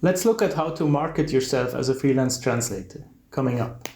Let's look at how to market yourself as a freelance translator, coming up.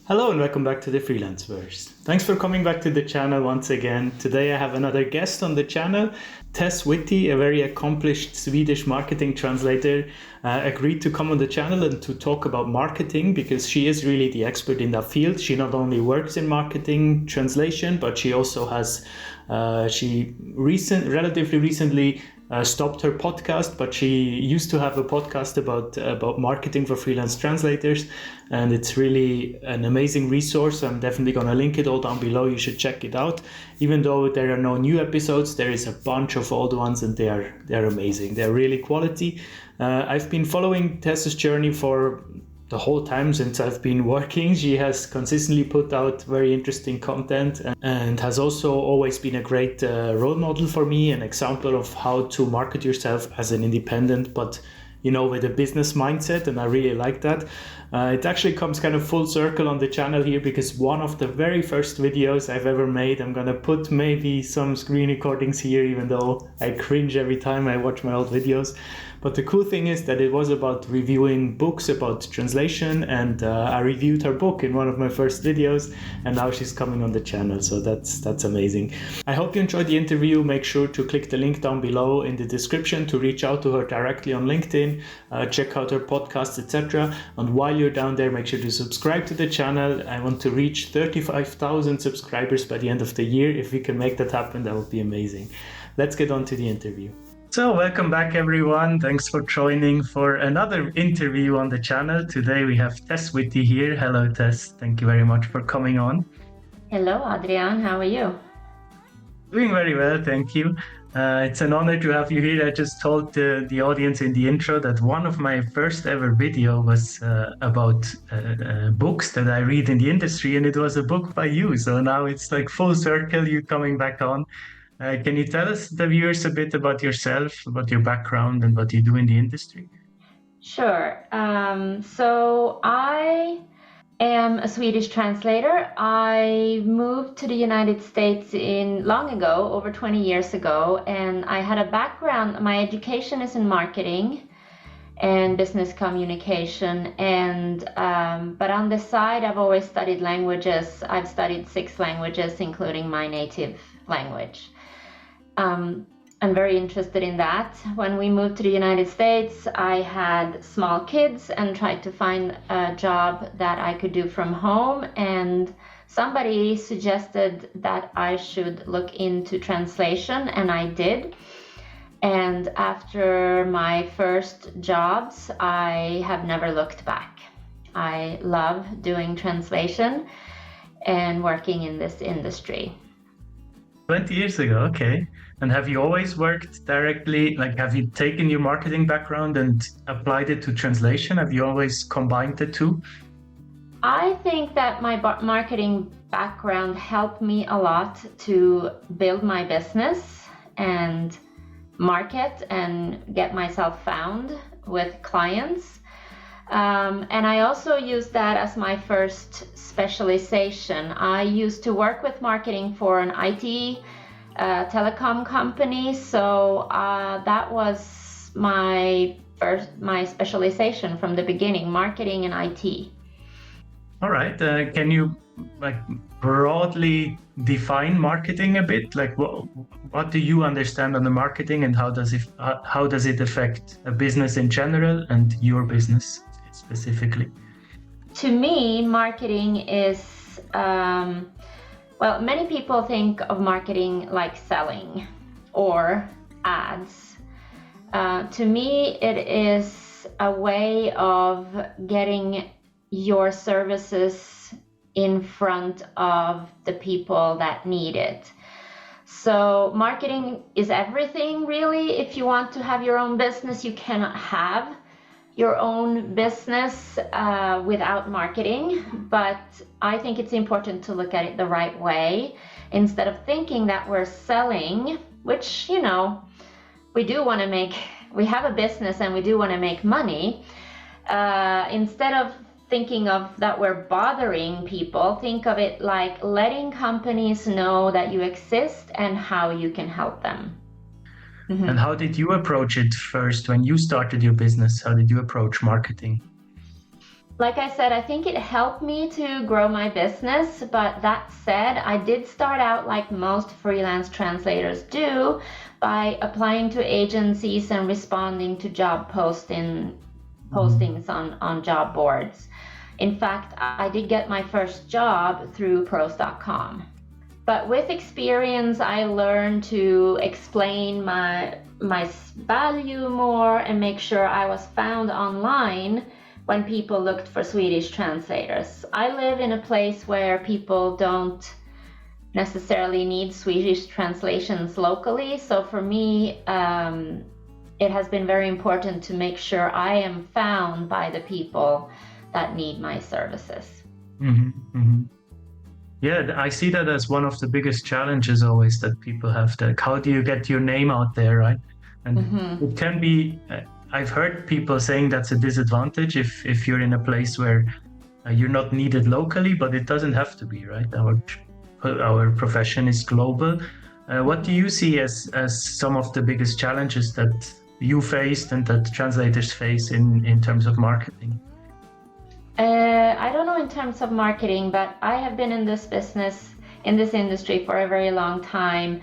Hello and welcome back to the Freelanceverse. Thanks for coming back to the channel once again. Today I have another guest on the channel. Tess Whitty, a very accomplished Swedish marketing translator, agreed to come on the channel and to talk about marketing because she is really the expert in that field. She not only works in marketing translation, but she also has, relatively recently stopped her podcast, but she used to have a podcast about marketing for freelance translators, and it's really an amazing resource. I'm definitely going to link it all down below. You should check it out. Even though there are no new episodes, there is a bunch of old ones, and they're amazing. They're really quality. I've been following Tess's journey for the whole time since I've been working. She has consistently put out very interesting content and has also always been a great role model for me, an example of how to market yourself as an independent, but with a business mindset, and I really like that. It actually comes kind of full circle on the channel here because one of the very first videos I've ever made, I'm gonna put maybe some screen recordings here, even though I cringe every time I watch my old videos. But the cool thing is that it was about reviewing books about translation, and I reviewed her book in one of my first videos, and now she's coming on the channel, so that's amazing. I hope you enjoyed the interview. Make sure to click the link down below in the description to reach out to her directly on LinkedIn, check out her podcast, etc. And while you're down there, make sure to subscribe to the channel. I want to reach 35,000 subscribers by the end of the year. If we can make that happen, that would be amazing. Let's get on to the interview. So welcome back, everyone. Thanks for joining for another interview on the channel. Today we have Tess Whitty here. Hello, Tess. Thank you very much for coming on. Hello, Adrian. How are you? Doing very well, thank you. It's an honor to have you here. I just told the audience in the intro that one of my first ever video was about books that I read in the industry, and it was a book by you. So now it's like full circle, you coming back on. Can you tell us, the viewers, a bit about yourself, about your background and what you do in the industry? Sure. So I am a Swedish translator. I moved to the United States long ago, over 20 years ago, and I had a background. My education is in marketing and business communication, and but on the side, I've always studied languages. I've studied 6 languages, including my native language. I'm very interested in that. When we moved to the United States, I had small kids and tried to find a job that I could do from home, and somebody suggested that I should look into translation, and I did. And after my first jobs, I have never looked back. I love doing translation and working in this industry. 20 years ago, okay. And have you always worked directly, like have you taken your marketing background and applied it to translation? Have you always combined the two? I think that my marketing background helped me a lot to build my business and market and get myself found with clients. And I also used that as my first specialization. I used to work with marketing for an IT telecom company, so that was my specialization from the beginning, marketing and IT. All right. Can you broadly define marketing a bit? What do you understand on the marketing, and how does it affect a business in general and your business specifically? To me, marketing is many people think of marketing like selling or ads. To me, it is a way of getting your services in front of the people that need it. So marketing is everything, really. If you want to have your own business, you cannot have your own business without marketing, but I think it's important to look at it the right way. Instead of thinking that we're selling, which, we have a business and we do want to make money, instead of thinking of that we're bothering people, think of it like letting companies know that you exist and how you can help them. Mm-hmm. And how did you approach it first when you started your business? How did you approach marketing? Like I said, I think it helped me to grow my business, but that said, I did start out like most freelance translators do by applying to agencies and responding to job postings on job boards. In fact, I did get my first job through Probst.com. But with experience, I learned to explain my value more and make sure I was found online when people looked for Swedish translators. I live in a place where people don't necessarily need Swedish translations locally, so for me, it has been very important to make sure I am found by the people that need my services. Mm-hmm, mm-hmm. Yeah, I see that as one of the biggest challenges always that people have. That how do you get your name out there, right? And it can be. I've heard people saying that's a disadvantage if you're in a place where you're not needed locally, but it doesn't have to be, right? Our profession is global. What do you see as some of the biggest challenges that you faced and that translators face in terms of marketing? I don't know in terms of marketing, but I have been in this industry for a very long time.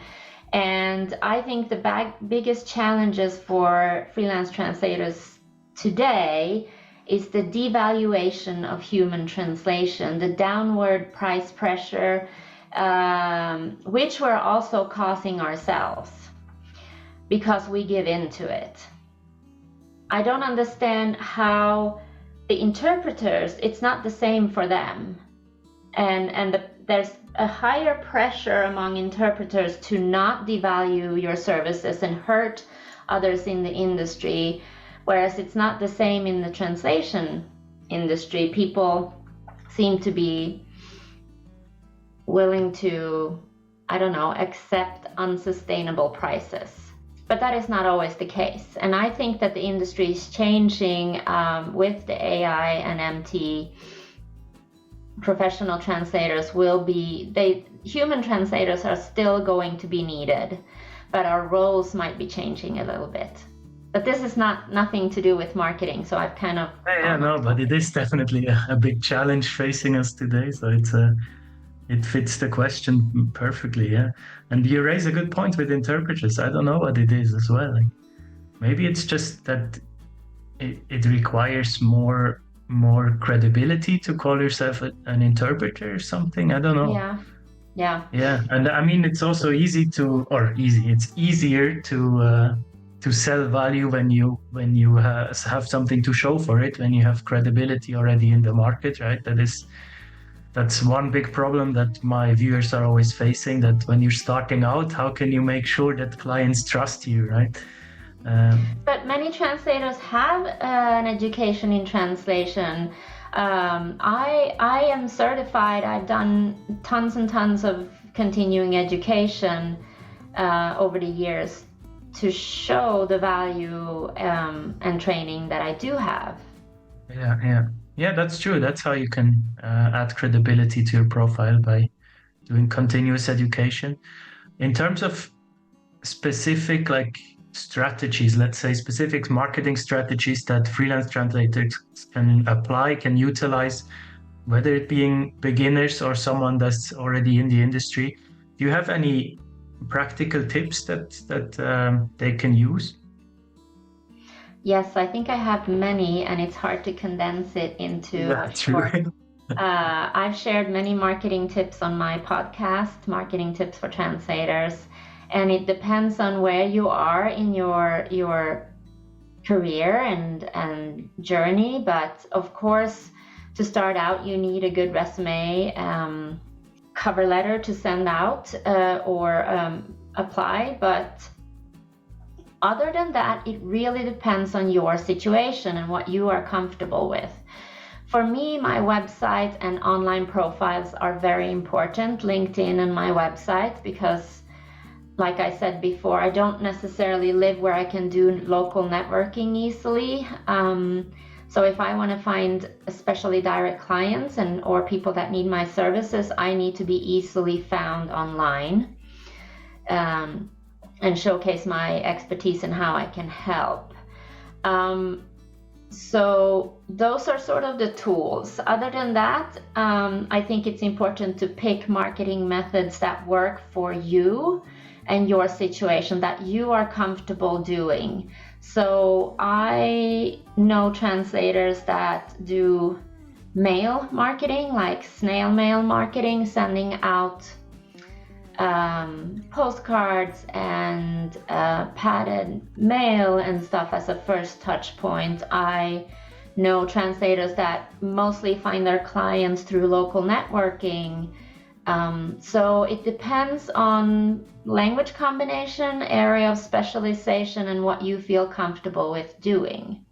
And I think the biggest challenges for freelance translators today is the devaluation of human translation, the downward price pressure, which we're also causing ourselves because we give in to it. I don't understand how the interpreters, it's not the same for them. And there's a higher pressure among interpreters to not devalue your services and hurt others in the industry, whereas it's not the same in the translation industry. People seem to be willing to, accept unsustainable prices. But that is not always the case. And I think that the industry is changing with the AI and MT. Professional translators human translators are still going to be needed, but our roles might be changing a little bit. But this is nothing to do with marketing, so I've kind of... But it is definitely a big challenge facing us today, so it fits the question perfectly, yeah. And you raise a good point with interpreters. I don't know what it is as well. Like, maybe it's just that it requires more credibility to call yourself an interpreter or something. I don't know. Yeah. And I mean, it's also it's easier to sell value when you have something to show for it, when you have credibility already in the market, right? That's one big problem that my viewers are always facing, that when you're starting out, how can you make sure that clients trust you, right? But many translators have an education in translation. I am certified. I've done tons and tons of continuing education over the years to show the value and training that I do have. Yeah, that's true. That's how you can add credibility to your profile, by doing continuous education. In terms of specific strategies, let's say specific marketing strategies that freelance translators can utilize, whether it being beginners or someone that's already in the industry, do you have any practical tips that they can use? Yes, I think I have many, and it's hard to condense it into a short. I've shared many marketing tips on my podcast, Marketing Tips for Translators, and it depends on where you are in your career and journey. But of course, to start out, you need a good resume, cover letter to send out or apply. But other than that, it really depends on your situation and what you are comfortable with. For me, my website and online profiles are very important, LinkedIn and my website, because like I said before, I don't necessarily live where I can do local networking easily. So if I want to find especially direct clients or people that need my services, I need to be easily found online, and showcase my expertise and how I can help. So those are sort of the tools. Other than that, I think it's important to pick marketing methods that work for you and your situation, that you are comfortable doing. So I know translators that do mail marketing, like snail mail marketing, sending out postcards and padded mail and stuff as a first touch point. I know translators that mostly find their clients through local networking. So it depends on language combination, area of specialization, and what you feel comfortable with doing.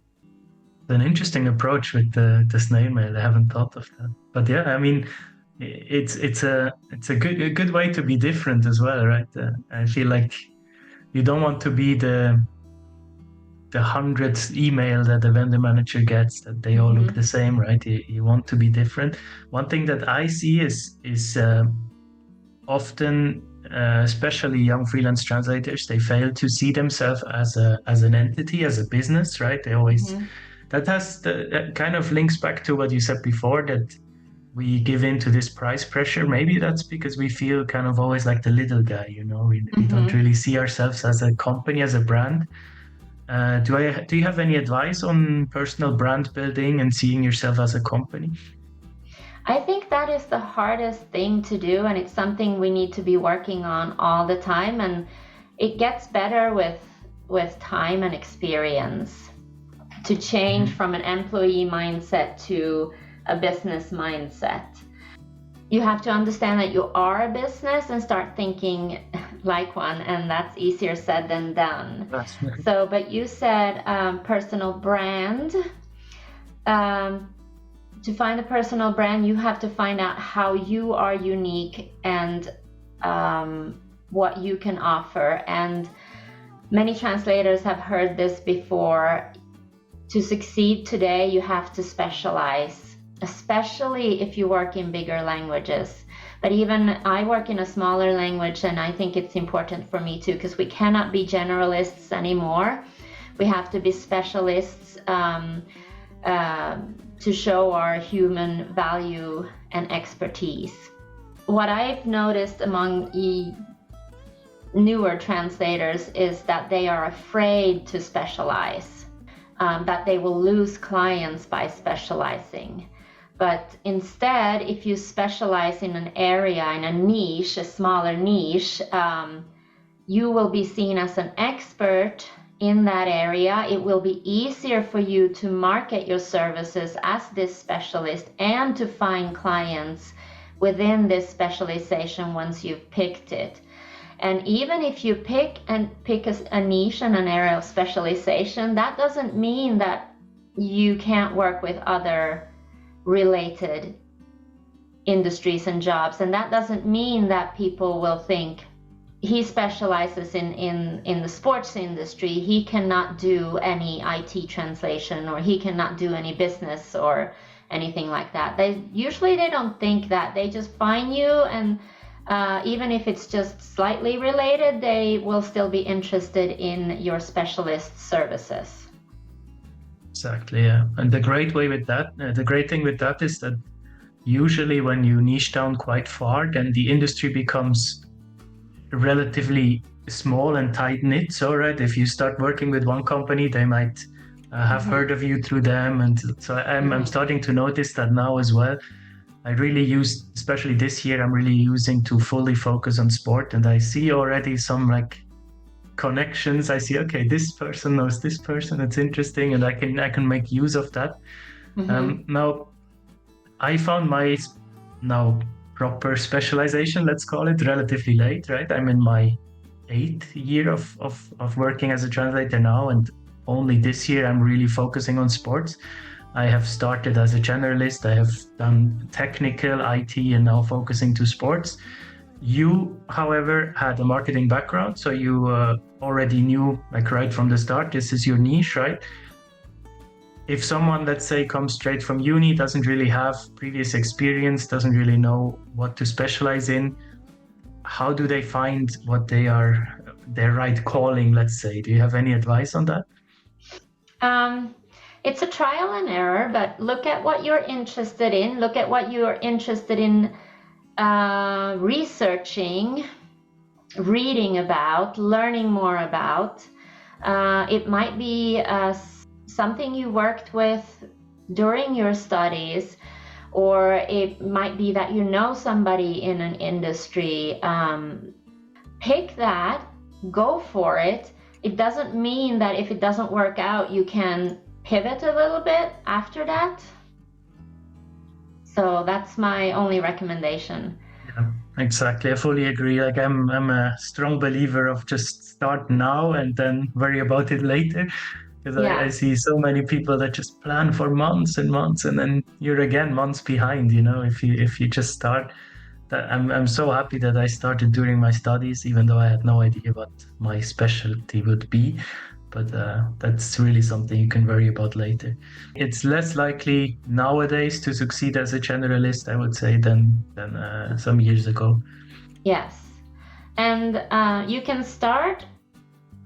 An interesting approach with the snail mail. I haven't thought of that, but yeah, I mean, it's a good way to be different as well, right? I feel like you don't want to be the 100th email that the vendor manager gets, that they all look the same, right? You want to be different. One thing that I see is often, especially young freelance translators, they fail to see themselves as an entity, as a business, right? They always that kind of links back to what you said before, that we give in to this price pressure. Maybe that's because we feel kind of always like the little guy, you know. We don't really see ourselves as a company, as a brand. Do you have any advice on personal brand building and seeing yourself as a company? I think that is the hardest thing to do, and it's something we need to be working on all the time, and it gets better with time and experience to change from an employee mindset to a business mindset. You have to understand that you are a business and start thinking like one, and that's easier said than done. So, but you said personal brand. To find a personal brand, you have to find out how you are unique and what you can offer. And many translators have heard this before. To succeed today, you have to specialize, especially if you work in bigger languages. But even I work in a smaller language, and I think it's important for me too, because we cannot be generalists anymore. We have to be specialists to show our human value and expertise. What I've noticed among newer translators is that they are afraid to specialize, that they will lose clients by specializing. But instead, if you specialize in an area, in a niche, a smaller niche, you will be seen as an expert in that area. It will be easier for you to market your services as this specialist and to find clients within this specialization once you've picked it. And even if you pick a niche and an area of specialization, that doesn't mean that you can't work with other related industries and jobs. And that doesn't mean that people will think he specializes in the sports industry, he cannot do any IT translation, or he cannot do any business or anything like that. They don't think that. They just find you, and even if it's just slightly related, they will still be interested in your specialist services. Exactly, yeah. And the great thing with that is that usually when you niche down quite far, then the industry becomes relatively small and tight-knit. So, right, if you start working with one company, they might have heard of you through them. And so I'm starting to notice that now as well. I really use, especially this year, I'm really using to fully focus on sport, and I see already some like connections. I see, okay, this person knows this person. It's interesting, and I can make use of that. Now, I found my proper specialization, let's call it, relatively late, right? I'm in my 8th year of working as a translator now, and only this year I'm really focusing on sports. I have started as a generalist. I have done technical, IT, and now focusing to sports. You, however, had a marketing background, so you already knew, like right from the start, this is your niche, right? if someone, let's say, comes straight from uni, doesn't really have previous experience, doesn't really know what to specialize in, how do they find what their right calling, let's say? Do you have any advice on that? It's a trial and error, but look at what you're interested in. Look at what you're interested in researching, reading about, learning more about. It might be something you worked with during your studies, or it might be that you know somebody in an industry. Pick that, go for it. It doesn't mean that if it doesn't work out, you can pivot a little bit after that. So that's my only recommendation. Yeah, exactly. I fully agree. Like I'm a strong believer of just start now and then worry about it later. Because I see so many people that just plan for months and months, and then you're again months behind, if you just start. That I'm so happy that I started during my studies, even though I had no idea what my specialty would be. But that's really something you can worry about later. It's less likely nowadays to succeed as a generalist, I would say, than some years ago. Yes. And you can start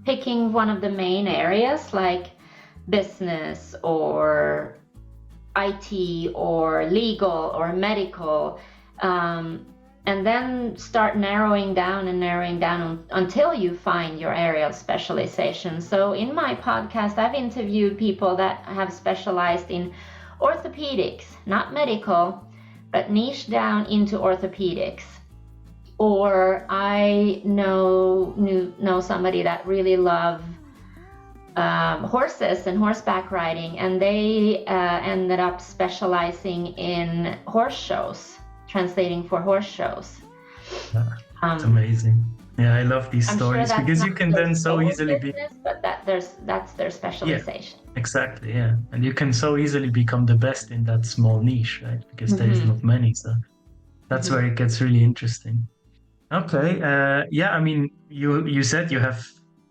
picking one of the main areas like business or IT or legal or medical, and then start narrowing down until you find your area of specialization. So in my podcast, I've interviewed people that have specialized in orthopedics, not medical, but niche down into orthopedics. Or I know somebody that really love horses and horseback riding, and they ended up specializing in horse shows, translating for horse shows. It's amazing. Yeah, I love these stories because you can then so easily business, but that's their specialization. Yeah, exactly, yeah. And you can so easily become the best in that small niche, right? Because there's not many, so that's where it gets really interesting. Okay, yeah, I mean, you said you have,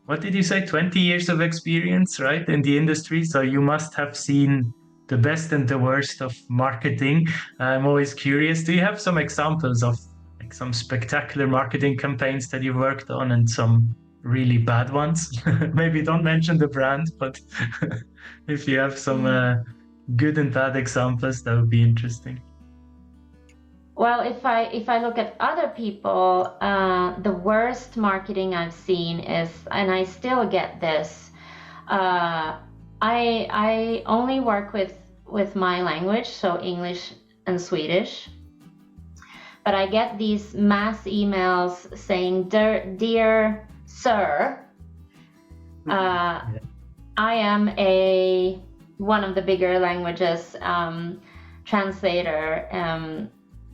what did you say, 20 years of experience, right, in the industry? So you must have seen the best and the worst of marketing. I'm always curious, do you have some examples of like some spectacular marketing campaigns that you worked on and some really bad ones? Maybe don't mention the brand, but if you have some good and bad examples, that would be interesting. Well, if I look at other people, the worst marketing I've seen is, and I still get this, I only work with my language, so English and Swedish, but I get these mass emails saying, "Dear sir, I am one of the bigger languages translator,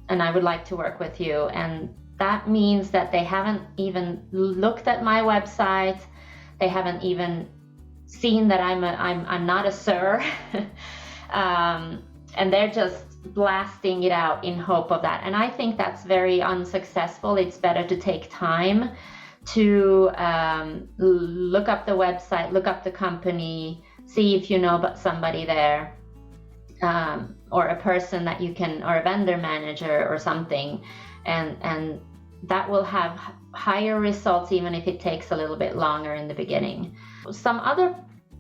and I would like to work with you." And that means that they haven't even looked at my website. They haven't even seen that I'm not a sir, and they're just blasting it out in hope of that. And I think that's very unsuccessful. It's better to take time to look up the website, look up the company, see if you know about somebody there. Or a person that you can, or a vendor manager or something, and that will have higher results even if it takes a little bit longer in the beginning. Some other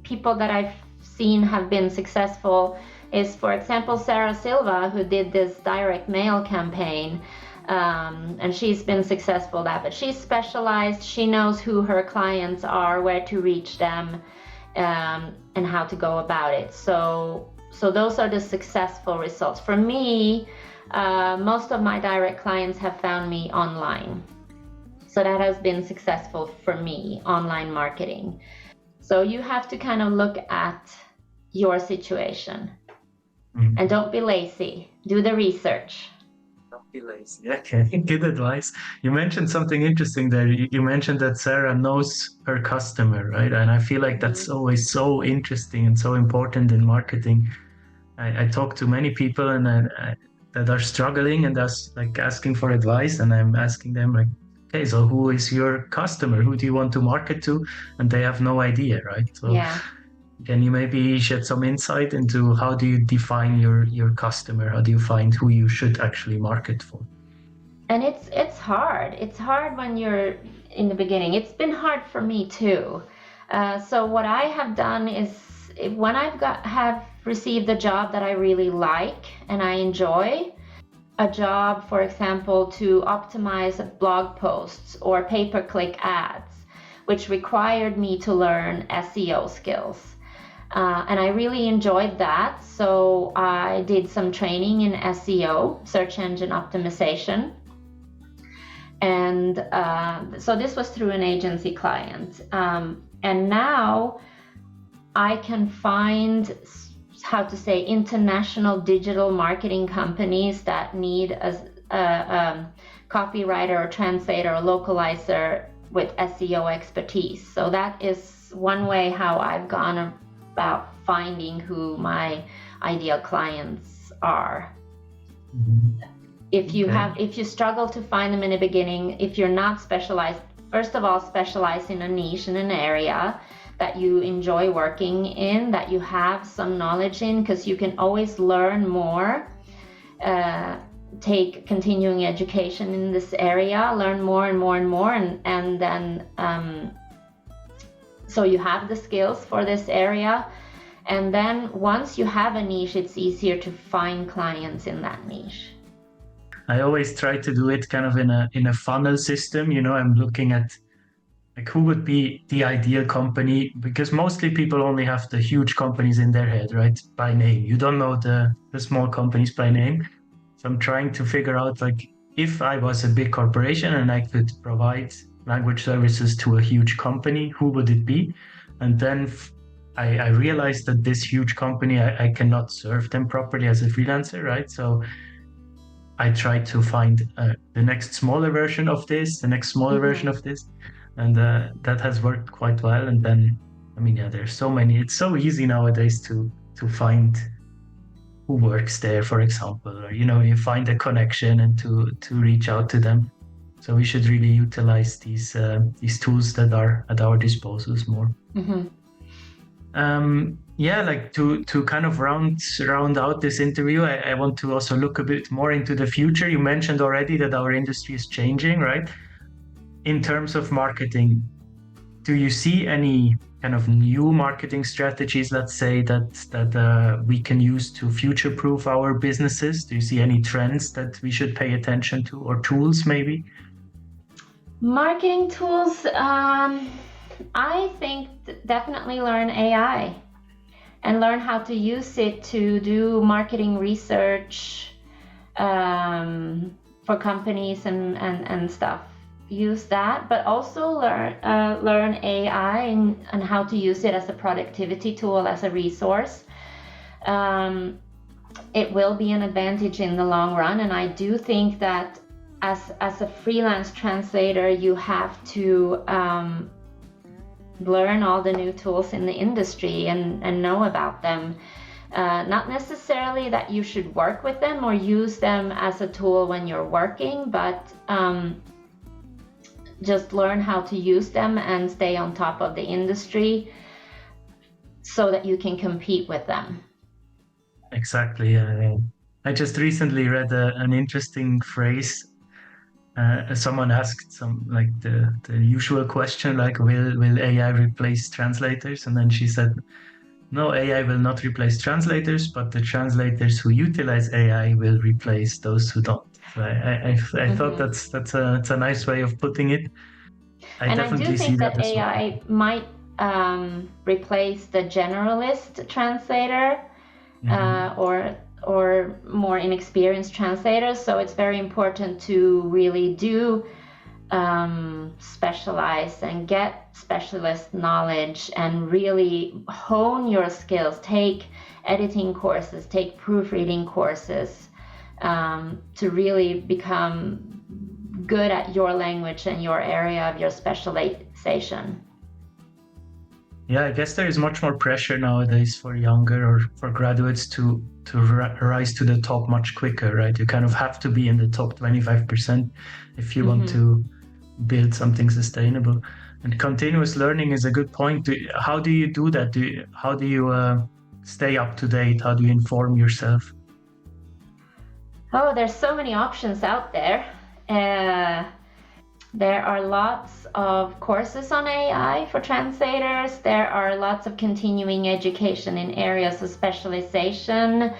people that I've seen have been successful is, for example, Sarah Silva, who did this direct mail campaign, and she's been successful at that, but she's specialized, she knows who her clients are, where to reach them, and how to go about it. So those are the successful results. For me, most of my direct clients have found me online. So that has been successful for me, online marketing. So you have to kind of look at your situation. And don't be lazy. Do the research. Don't be lazy. Okay, good advice. You mentioned something interesting there. You mentioned that Sarah knows her customer, right? And I feel like that's always so interesting and so important in marketing. I talk to many people and that are struggling and that's like asking for advice, and I'm asking them like, okay, so who is your customer? Who do you want to market to? And they have no idea, right? So Can you maybe shed some insight into how do you define your customer? How do you find who you should actually market for? And it's hard. It's hard when you're in the beginning. It's been hard for me too. So what I have done is when have received a job that I really like and I enjoy, a job, for example, to optimize blog posts or pay-per-click ads, which required me to learn SEO skills. And I really enjoyed that. So I did some training in SEO, search engine optimization. And so this was through an agency client. And now I can find, how to say, international digital marketing companies that need a copywriter or translator or localizer with SEO expertise. So that is one way how I've gone about finding who my ideal clients are. Mm-hmm. If you struggle to find them in the beginning, if you're not specialized, first of all, specialize in a niche, in an area that you enjoy working in, that you have some knowledge in, because you can always learn more, take continuing education in this area, learn more and more and more, and then so you have the skills for this area. And then once you have a niche, it's easier to find clients in that niche. I always try to do it kind of in a funnel system. I'm looking at like who would be the ideal company, because mostly people only have the huge companies in their head, right? By name. You don't know the small companies by name. So I'm trying to figure out, like, if I was a big corporation and I could provide language services to a huge company, who would it be? And then I realized that this huge company, I cannot serve them properly as a freelancer, right? So I tried to find the next smaller version of this, the next smaller version of this. And that has worked quite well. And then, there's so many. It's so easy nowadays to find who works there, for example, or, you find a connection and to reach out to them. So we should really utilize these tools that are at our disposals more. Mm-hmm. Like to kind of round out this interview, I want to also look a bit more into the future. You mentioned already that our industry is changing, right? In terms of marketing, do you see any kind of new marketing strategies, let's say, that we can use to future-proof our businesses? Do you see any trends that we should pay attention to, or tools maybe? Marketing tools, I think definitely learn AI and learn how to use it to do marketing research for companies and stuff. Use that, but also learn AI and how to use it as a productivity tool, as a resource. It will be an advantage in the long run, and I do think that as a freelance translator, you have to learn all the new tools in the industry and know about them. Not necessarily that you should work with them or use them as a tool when you're working, but just learn how to use them and stay on top of the industry so that you can compete with them. Exactly. I just recently read an interesting phrase. Someone asked the usual question, like, will AI replace translators? And then she said, no, AI will not replace translators, but the translators who utilize AI will replace those who don't. So I thought that's a nice way of putting it. I do think that AI might replace the generalist translator, or more inexperienced translators. So it's very important to really do specialize and get specialist knowledge and really hone your skills. Take editing courses, take proofreading courses, to really become good at your language and your area of your specialization. Yeah, I guess there is much more pressure nowadays for younger or for graduates to rise to the top much quicker, right? You kind of have to be in the top 25% if you want to build something sustainable. And continuous learning is a good point. How do you do that? How do you stay up to date? How do you inform yourself? Oh, there's so many options out there. There are lots of courses on AI for translators. There are lots of continuing education in areas of specialization.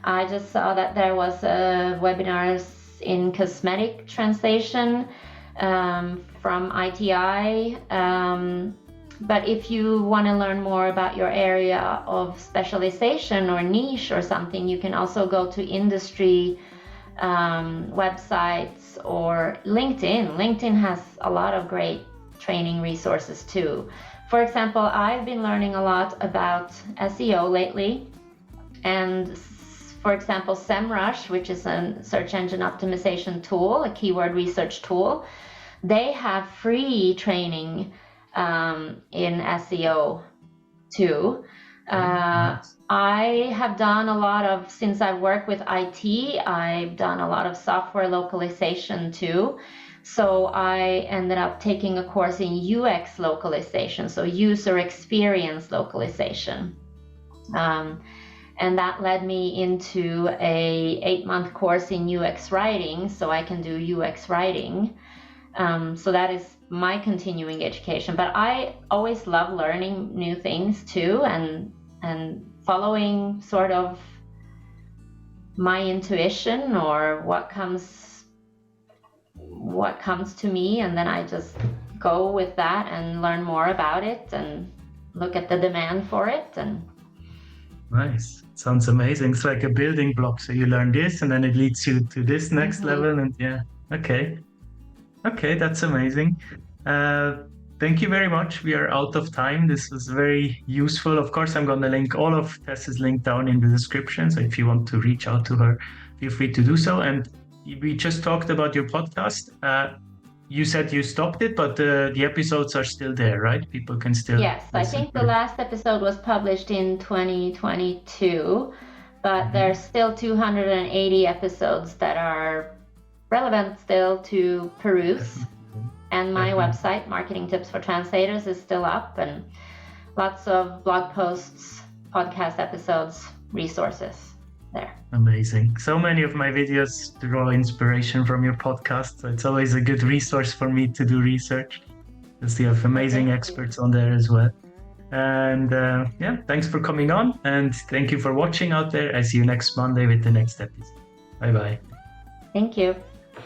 I just saw that there was a webinar in cosmetic translation from ITI. But if you want to learn more about your area of specialization or niche or something, you can also go to industry websites or LinkedIn. LinkedIn has a lot of great training resources too. For example, I've been learning a lot about SEO lately, and for example, SEMrush, which is a search engine optimization tool, a keyword research tool, they have free training in SEO too. I have done a lot of, since I've worked with IT, I've done a lot of software localization too. So I ended up taking a course in UX localization, so user experience localization. And that led me into a 8-month course in UX writing, so I can do UX writing. So that is my continuing education. But I always love learning new things too, and following sort of my intuition or what comes to me, and then I just go with that and learn more about it and look at the demand for it. And nice. Sounds amazing. It's like a building block. So you learn this and then it leads you to this next level. And yeah, okay, that's amazing. Thank you very much. We are out of time. This was very useful. Of course, I'm going to link all of Tess's link down in the description. So if you want to reach out to her, feel free to do so. And we just talked about your podcast. You said you stopped it, but the episodes are still there, right? People can still. Yes, I think the last episode was published in 2022, but there's still 280 episodes that are relevant still to peruse. And my website, Marketing Tips for Translators, is still up, and lots of blog posts, podcast episodes, resources there. Amazing. So many of my videos draw inspiration from your podcast. So it's always a good resource for me to do research, because you have amazing experts on there as well. And yeah, thanks for coming on, and thank you for watching out there. I see you next Monday with the next episode. Bye-bye. Thank you.